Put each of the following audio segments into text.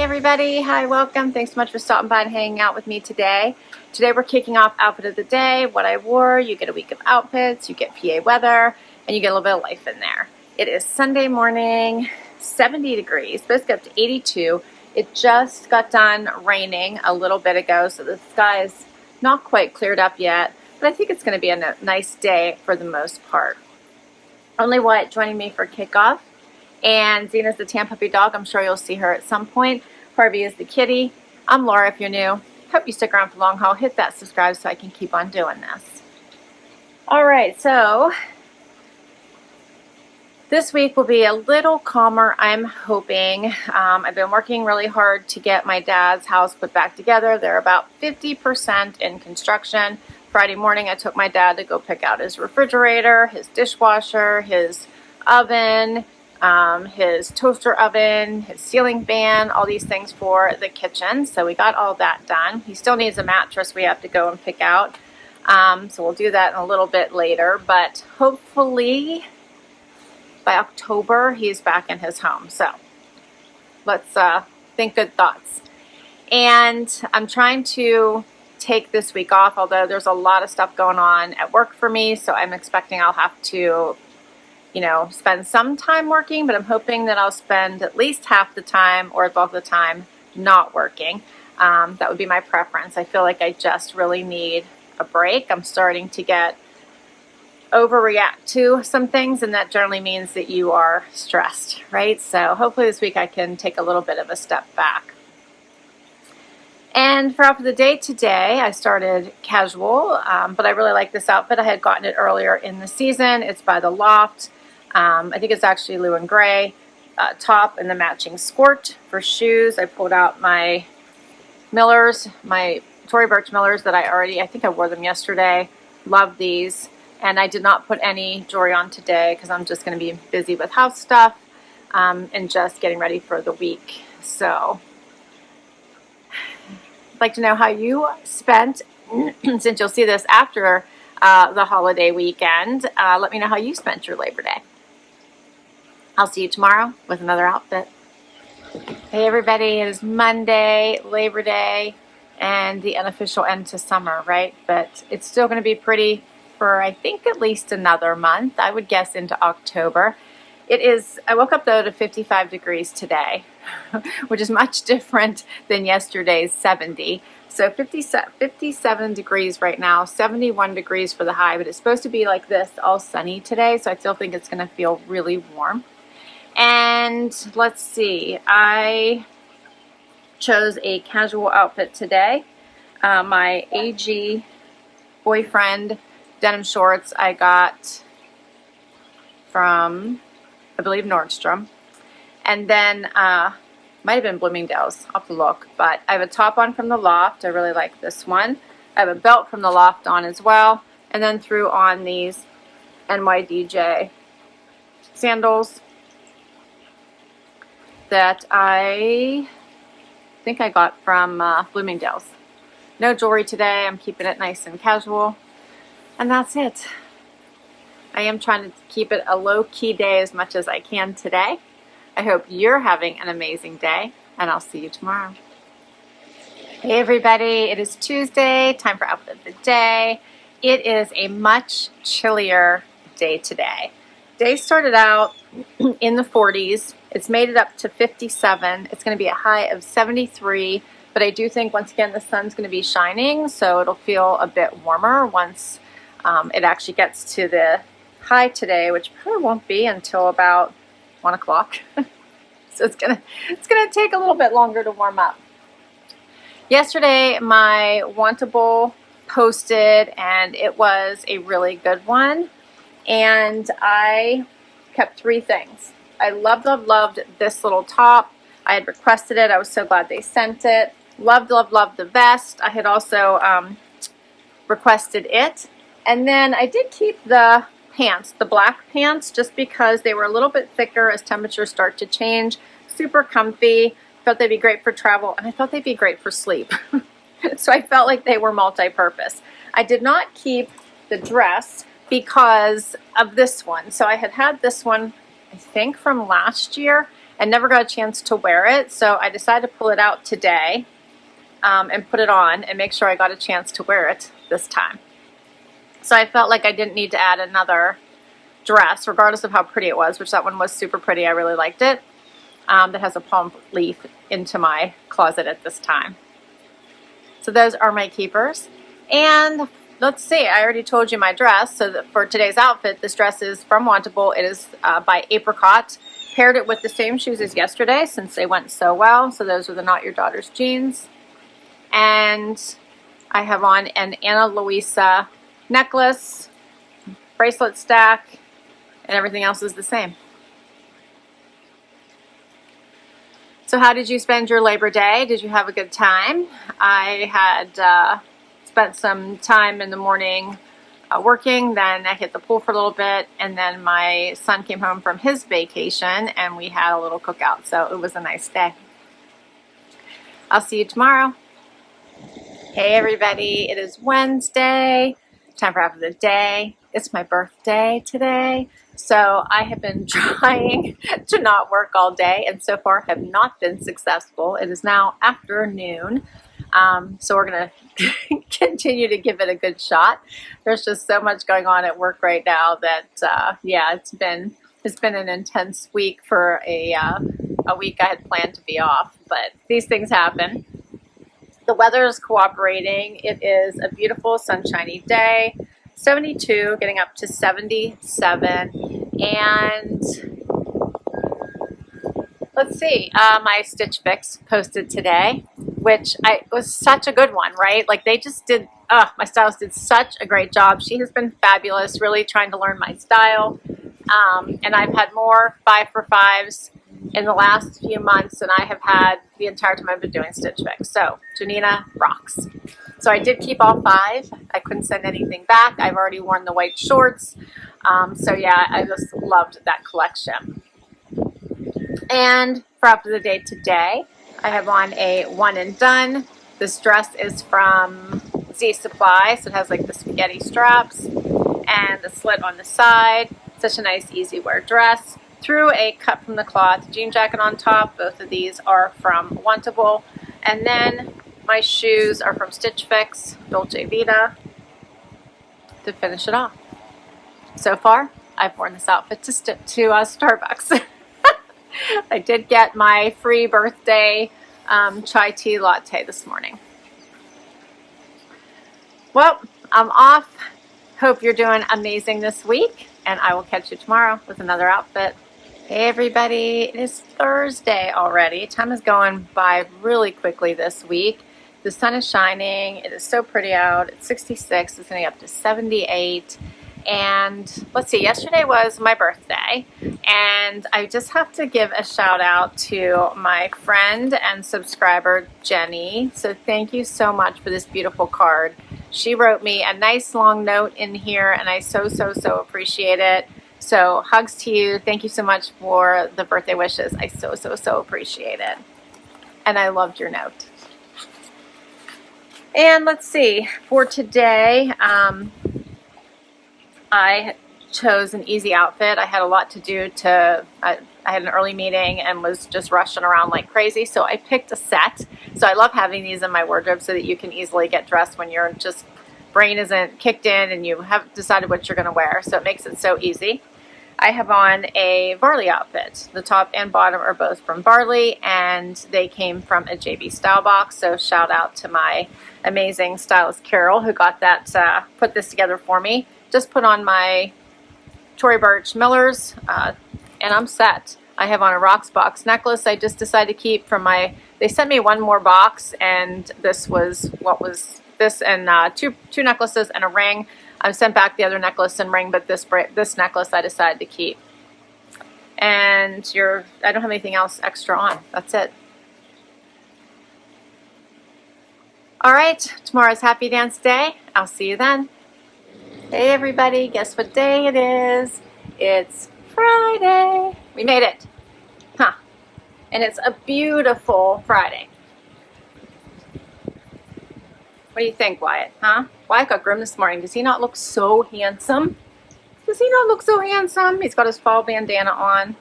everybody, hi, welcome. Thanks so much for stopping by and hanging out with me today. Today we're kicking off outfit of the day, what I wore. You get a week of outfits, you get PA weather, and you get a little bit of life in there. It is Sunday morning, 70 degrees, supposed to get up to 82. It just got done raining a little bit ago, so the sky is not quite cleared up yet, but I think it's going to be a nice day for the most part. Only What joining me for kickoff. And Zena's the tan puppy dog. I'm sure you'll see her at some point. Harvey is the kitty. I'm Laura if you're new. Hope you stick around for the long haul. Hit that subscribe so I can keep on doing this. Alright, so this week will be a little calmer, I'm hoping. I've been working really hard to get my dad's house put back together. They're about 50% in construction. Friday morning I took my dad to go pick out his refrigerator, his dishwasher, his oven, his toaster oven, his ceiling fan, all these things for the kitchen. So we got all that done. He still needs a mattress we have to go and pick out. So we'll do that in a little bit later, but hopefully by October he's back in his home. So let's think good thoughts. And I'm trying to take this week off, although there's a lot of stuff going on at work for me, so I'm expecting I'll have to spend some time working, but I'm hoping that I'll spend at least half the time or both the time not working. That would be my preference. I feel like I just really need a break. I'm starting to overreact to some things, and that generally means that you are stressed, right? So hopefully this week I can take a little bit of a step back. And for outfit of the day today, I started casual, but I really like this outfit. I had gotten it earlier in the season. It's by the Loft. I think it's actually blue and gray top and the matching skirt. For shoes, I pulled out my Millers, my Tory Burch Millers that I think I wore them yesterday. Love these. And I did not put any jewelry on today because I'm just going to be busy with house stuff and just getting ready for the week. So I'd like to know how you spent, since you'll see this after the holiday weekend. Let me know how you spent your Labor Day. I'll see you tomorrow with another outfit. Hey everybody, it is Monday, Labor Day, and the unofficial end to summer, right? But it's still going to be pretty for, I think, at least another month. I would guess into October. I woke up though to 55 degrees today, which is much different than yesterday's 70. So 57 degrees right now, 71 degrees for the high, but it's supposed to be like this all sunny today, so I still think it's going to feel really warm. And let's see, I chose a casual outfit today. My AG boyfriend denim shorts I got from, I believe, Nordstrom. And then might have been Bloomingdale's, I'll have to look, but I have a top on from the Loft. I really like this one. I have a belt from the Loft on as well, and then threw on these NYDJ sandals that I think I got from Bloomingdale's. No jewelry today. I'm keeping it nice and casual, and that's it. I am trying to keep it a low-key day as much as I can today. I hope you're having an amazing day, and I'll see you tomorrow. Hey everybody, it is Tuesday, time for outfit of the day. It is a much chillier day today. Day started out in the 40s. It's made it up to 57. It's going to be a high of 73, but I do think once again the sun's going to be shining, so it'll feel a bit warmer once it actually gets to the high today, which probably won't be until about 1 o'clock. So it's gonna take a little bit longer to warm up. Yesterday my Wantable posted, and it was a really good one, and I kept 3 things. I loved this little top. I had requested it. I was so glad they sent it. Loved the vest. I had also requested it. And then I did keep the pants, the black pants, just because they were a little bit thicker as temperatures start to change. Super comfy. Thought they'd be great for travel, and I thought they'd be great for sleep. So I felt like they were multi-purpose. I did not keep the dress because of this one. So I had this one, I think, from last year, and never got a chance to wear it. So I decided to pull it out today and put it on and make sure I got a chance to wear it this time. So I felt like I didn't need to add another dress, regardless of how pretty it was, which that one was super pretty. I really liked it. That has a palm leaf into my closet at this time. So those are my keepers. And let's see, I already told you my dress. So that for today's outfit, this dress is from Wantable. It is by Apricot. Paired it with the same shoes as yesterday since they went so well. So those are the Not Your Daughter's jeans. And I have on an Ana Luisa necklace, bracelet stack, and everything else is the same. So how did you spend your Labor Day? Did you have a good time? I had spent some time in the morning working, then I hit the pool for a little bit, and then my son came home from his vacation and we had a little cookout, so it was a nice day. I'll see you tomorrow. Hey everybody, it is Wednesday, time for half of the day. It's my birthday today, so I have been trying to not work all day and so far have not been successful. It is now afternoon, so we're going to continue to give it a good shot. There's just so much going on at work right now that, yeah, it's been an intense week for a week I had planned to be off, but these things happen. The weather is cooperating. It is a beautiful sunshiny day, 72, getting up to 77, and let's see, my Stitch Fix posted today, which was such a good one, right? Like they just did, my stylist did such a great job. She has been fabulous, really trying to learn my style, and I've had more 5 for 5s in the last few months than I have had the entire time I've been doing Stitch Fix. So Janina rocks. So I did keep all 5. I couldn't send anything back. I've already worn the white shorts. So yeah, I just loved that collection. And for Up to the Day today, I have on a One and Done. This dress is from Z Supply, so it has like the spaghetti straps and the slit on the side. Such a nice easy wear dress. Threw a cut from the cloth jean jacket on top. Both of these are from Wantable. And then my shoes are from Stitch Fix, Dolce Vita, to finish it off. So far, I've worn this outfit to Starbucks. I did get my free birthday chai tea latte this morning. Well, I'm off. Hope you're doing amazing this week, and I will catch you tomorrow with another outfit. Hey everybody, it is Thursday already. Time is going by really quickly this week. The sun is shining. It is so pretty out. It's 66. It's going to get up to 78. And let's see, yesterday was my birthday, and I just have to give a shout out to my friend and subscriber Jenny. So thank you so much for this beautiful card. She wrote me a nice long note in here, and I so appreciate it. So hugs to you. Thank you so much for the birthday wishes. I so appreciate it. And I loved your note. And let's see, for today, I chose an easy outfit. I had a lot to do I had an early meeting and was just rushing around like crazy. So I picked a set. So I love having these in my wardrobe so that you can easily get dressed when your brain isn't kicked in and you haven't decided what you're going to wear. So it makes it so easy. I have on a Varley outfit. The top and bottom are both from Varley, and they came from a JB Style box. So shout out to my amazing stylist Carol who got that, put this together for me. Just put on my Tory Burch Millers, and I'm set. I have on a Rocks box necklace I just decided to keep from they sent me one more box, and this was this and two necklaces and a ring. I sent back the other necklace and ring, but this necklace I decided to keep. And I don't have anything else extra on. That's it. All right, tomorrow's Happy Dance Day. I'll see you then. Hey everybody, guess what day it is? It's Friday. We made it. Huh. And it's a beautiful Friday. What do you think, Wyatt? Huh? Wyatt got groomed this morning. Does he not look so handsome? Does he not look so handsome? He's got his fall bandana on.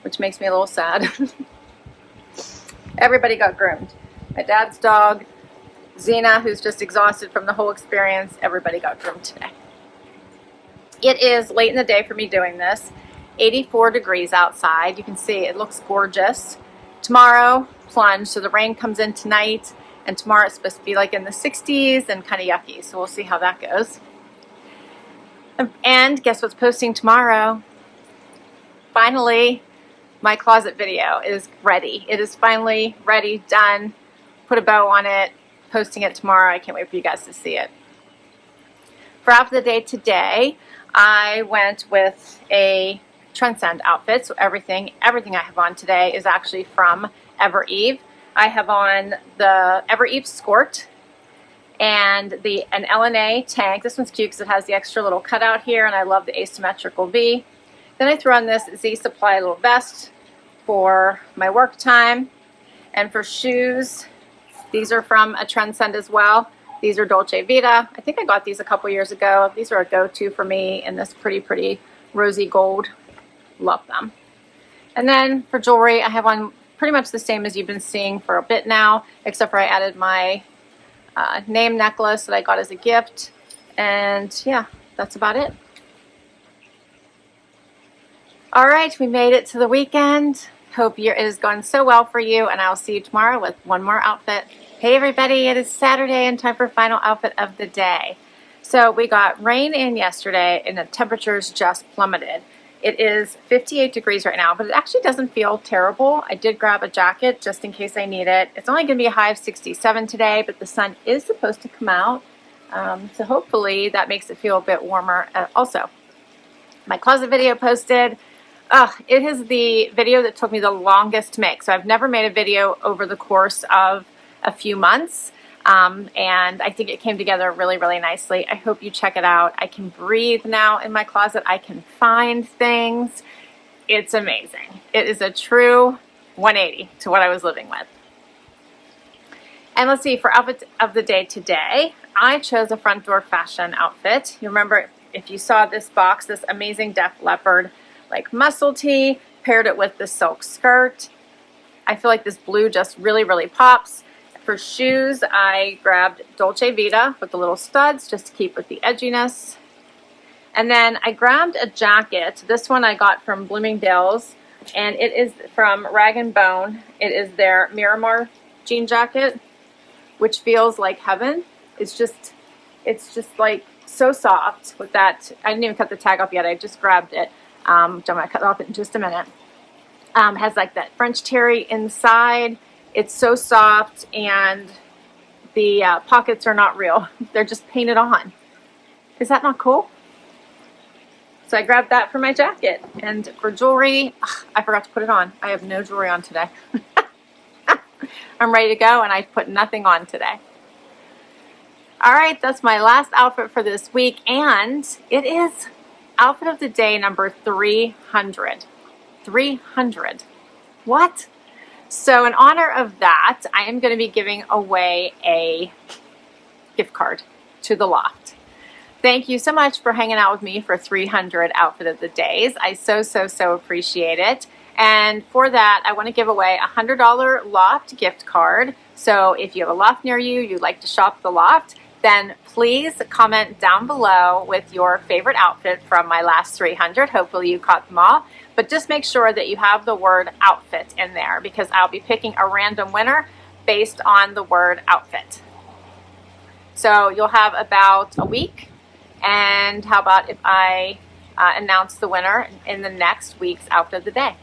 which makes me a little sad. Everybody got groomed. My dad's dog, Xena, who's just exhausted from the whole experience, everybody got groomed today. It is late in the day for me doing this. 84 degrees outside. You can see it looks gorgeous. Tomorrow, plunge. So the rain comes in tonight, and tomorrow it's supposed to be like in the 60s and kind of yucky. So we'll see how that goes. And guess what's posting tomorrow? Finally, my closet video is ready. It is finally ready, done. Put a bow on it, posting it tomorrow. I can't wait for you guys to see it. For outfit of the day today, I went with a Transcend outfit. So everything I have on today is actually from Ever Eve. I have on the Ever Eve skirt and an LNA tank. This one's cute because it has the extra little cutout here, and I love the asymmetrical V. Then I threw on this Z Supply little vest for my work time. And for shoes, these are from a Transcend as well. These are Dolce Vita. I think I got these a couple years ago. These are a go-to for me in this pretty rosy gold. Love them. And then for jewelry, I have on pretty much the same as you've been seeing for a bit now, except for I added my name necklace that I got as a gift. And yeah, that's about it. All right, we made it to the weekend. Hope it is going so well for you, and I'll see you tomorrow with one more outfit. Hey everybody, it is Saturday and time for final outfit of the day. So we got rain in yesterday and the temperatures just plummeted. It is 58 degrees right now, but it actually doesn't feel terrible. I did grab a jacket just in case I need it. It's only going to be a high of 67 today, but the sun is supposed to come out. So hopefully that makes it feel a bit warmer. Also, my closet video posted. It is the video that took me the longest to make. So I've never made a video over the course of a few months. And I think it came together really nicely. I hope you check it out. I can breathe now in my closet. I can find things. It's amazing. It is a true 180 to what I was living with. And let's see, for outfit of the day today, I chose a front door fashion outfit. You remember, if you saw this box, this amazing Def Leopard like muscle tee, paired it with the silk skirt. I feel like this blue just really pops. For shoes, I grabbed Dolce Vita with the little studs just to keep with the edginess. And then I grabbed a jacket. This one I got from Bloomingdale's, and it is from Rag & Bone. It is their Miramar jean jacket, which feels like heaven. It's just like so soft with that. I didn't even cut the tag off yet. I just grabbed it. I'm going to cut it off in just a minute. Has like that French terry inside. It's so soft, and the pockets are not real. They're just painted on. Is that not cool? So I grabbed that for my jacket. And for jewelry, I forgot to put it on. I have no jewelry on today. I'm ready to go, and I put nothing on today. All right, that's my last outfit for this week, and it is outfit of the day number 300. 300. What? So in honor of that, I am going to be giving away a gift card to the Loft. Thank you so much for hanging out with me for 300 outfit of the days. I so appreciate it. And for that, I want to give away a $100 Loft gift card. So if you have a Loft near you, you'd like to shop the Loft, then please comment down below with your favorite outfit from my last 300. Hopefully you caught them all. But just make sure that you have the word outfit in there, because I'll be picking a random winner based on the word outfit. So you'll have about a week. And how about if I announce the winner in the next week's outfit of the day?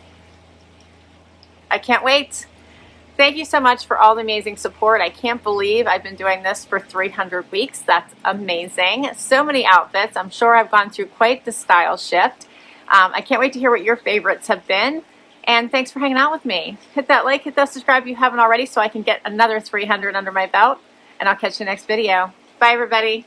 I can't wait. Thank you so much for all the amazing support. I can't believe I've been doing this for 300 weeks. That's amazing. So many outfits. I'm sure I've gone through quite the style shift. I can't wait to hear what your favorites have been. And thanks for hanging out with me. Hit that like, hit that subscribe if you haven't already, so I can get another 300 under my belt. And I'll catch you next video. Bye, everybody.